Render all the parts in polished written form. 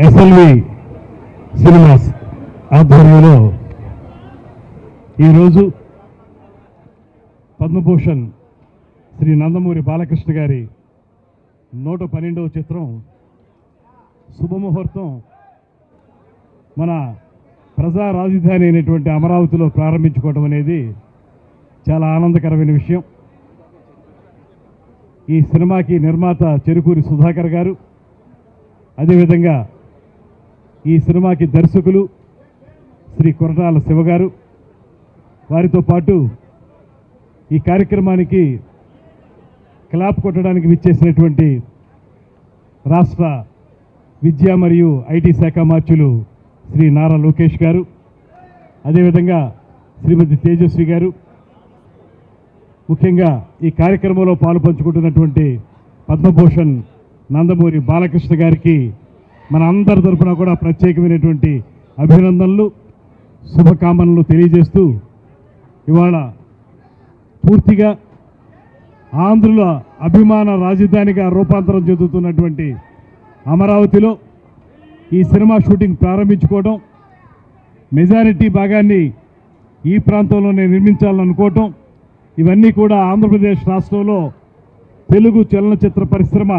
SLV cinemas ఆధ్వర్యంలో ఈరోజు పద్మభూషణ్ శ్రీ నందమూరి బాలకృష్ణ గారి 112వ చిత్రం శుభముహూర్తం మన ప్రజా రాజధాని అయినటువంటి అమరావతిలో ప్రారంభించుకోవడం అనేది చాలా ఆనందకరమైన విషయం. ఈ సినిమాకి నిర్మాత చెరుకూరి సుధాకర్ గారు, అదేవిధంగా ఈ సినిమాకి దర్శకులు శ్రీ కొరటాల శివ గారు, వారితో పాటు ఈ కార్యక్రమానికి క్లాప్ కొట్టడానికి విచ్చేసినటువంటి రాష్ట్ర విద్యా మరియు ఐటీ శాఖ మార్చులు శ్రీ నారా లోకేష్ గారు, అదేవిధంగా శ్రీమతి తేజస్వి గారు, ముఖ్యంగా ఈ కార్యక్రమంలో పాలుపంచుకుంటున్నటువంటి పద్మభూషణ్ నందమూరి బాలకృష్ణ గారికి మన అందరి తరఫున కూడా ప్రత్యేకమైనటువంటి అభినందనలు, శుభకామనలు తెలియజేస్తూ ఇవాళ పూర్తిగా ఆంధ్రుల అభిమాన రాజధానిగా రూపాంతరం చెందుతున్నటువంటి అమరావతిలో ఈ సినిమా షూటింగ్ ప్రారంభించుకోవడం, మెజారిటీ భాగాన్ని ఈ ప్రాంతంలోనే నిర్మించాలనుకోవటం, ఇవన్నీ కూడా ఆంధ్రప్రదేశ్ రాష్ట్రంలో తెలుగు చలనచిత్ర పరిశ్రమ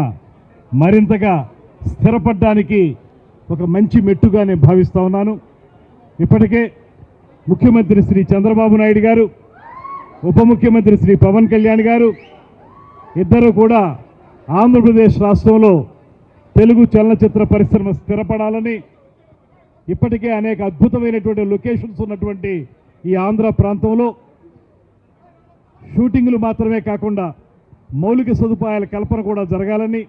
మరింతగా స్థిరపడడానికి ఒక మంచి మెట్టుగా నేను భావిస్తూ ఉన్నాను. ఇప్పటికే ముఖ్యమంత్రి శ్రీ చంద్రబాబు నాయుడు గారు, ఉప ముఖ్యమంత్రి శ్రీ పవన్ కళ్యాణ్ గారు ఇద్దరు కూడా ఆంధ్రప్రదేశ్ రాష్ట్రంలో తెలుగు చలనచిత్ర పరిశ్రమ స్థిరపడాలని, ఇప్పటికే అనేక అద్భుతమైనటువంటి లొకేషన్స్ ఉన్నటువంటి ఈ ఆంధ్ర ప్రాంతంలో షూటింగ్లు మాత్రమే కాకుండా మౌలిక సదుపాయాల కల్పన కూడా జరగాలని,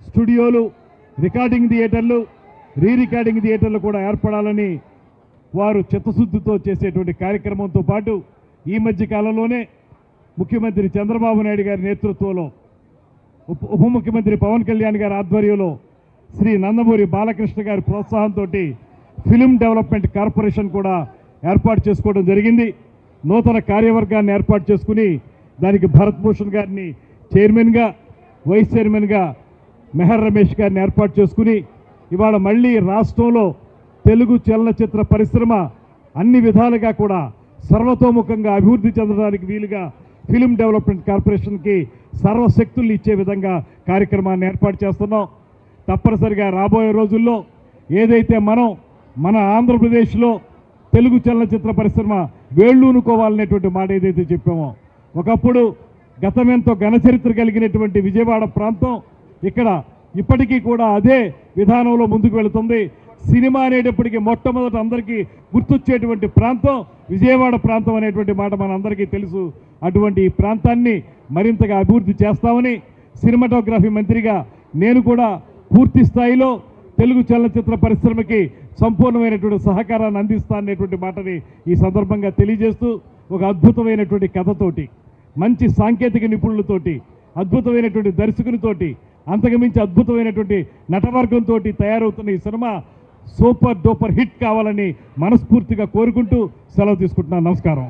స్టూడియోలు, రికార్డింగ్ థియేటర్లు, రికార్డింగ్ థియేటర్లు కూడా ఏర్పడాలని వారు చిత్తశుద్ధితో చేసేటువంటి కార్యక్రమంతో పాటు ఈ మధ్య కాలంలోనే ముఖ్యమంత్రి చంద్రబాబు నాయుడు గారి నేతృత్వంలో, ఉప ముఖ్యమంత్రి పవన్ కళ్యాణ్ గారి ఆధ్వర్యంలో శ్రీ నందమూరి బాలకృష్ణ గారి ప్రోత్సాహంతో ఫిల్మ్ డెవలప్మెంట్ కార్పొరేషన్ కూడా ఏర్పాటు చేసుకోవడం జరిగింది. నూతన కార్యవర్గాన్ని ఏర్పాటు చేసుకుని దానికి భరత్ భూషణ్ గారిని చైర్మన్గా, వైస్ చైర్మన్గా మెహర్ రమేష్ గారిని ఏర్పాటు చేసుకుని ఇవాళ మళ్ళీ రాష్ట్రంలో తెలుగు చలనచిత్ర పరిశ్రమ అన్ని విధాలుగా కూడా సర్వతోముఖంగా అభివృద్ధి చెందడానికి వీలుగా ఫిల్మ్ డెవలప్మెంట్ కార్పొరేషన్కి సర్వశక్తులు ఇచ్చే విధంగా కార్యక్రమాన్ని ఏర్పాటు చేస్తున్నాం. తప్పనిసరిగా రాబోయే రోజుల్లో ఏదైతే మన ఆంధ్రప్రదేశ్లో తెలుగు చలనచిత్ర పరిశ్రమ వేళ్ళూనుకోవాలనేటువంటి మాట ఏదైతే చెప్పామో, ఒకప్పుడు గతమెంతో ఘనచరిత్ర కలిగినటువంటి విజయవాడ ప్రాంతం ఇక్కడ ఇప్పటికీ కూడా అదే విధానంలో ముందుకు వెళుతుంది. సినిమా అనేటప్పటికీ మొట్టమొదట అందరికీ గుర్తొచ్చేటువంటి ప్రాంతం విజయవాడ ప్రాంతం అనేటువంటి మాట మనందరికీ తెలుసు. అటువంటి ఈ ప్రాంతాన్ని మరింతగా అభివృద్ధి చేస్తామని సినిమాటోగ్రఫీ మంత్రిగా నేను కూడా పూర్తి స్థాయిలో తెలుగు చలనచిత్ర పరిశ్రమకి సంపూర్ణమైనటువంటి సహకారాన్ని అందిస్తాననేటువంటి మాటని ఈ సందర్భంగా తెలియజేస్తూ, ఒక అద్భుతమైనటువంటి కథతోటి, మంచి సాంకేతిక నిపుణులతోటి, అద్భుతమైనటువంటి దర్శకునితోటి, అంతకుమించి అద్భుతమైనటువంటి నటవర్గంతో తయారవుతున్న ఈ సినిమా సూపర్ డూపర్ హిట్ కావాలని మనస్ఫూర్తిగా కోరుకుంటూ సెలవు తీసుకుంటున్నాను. నమస్కారం.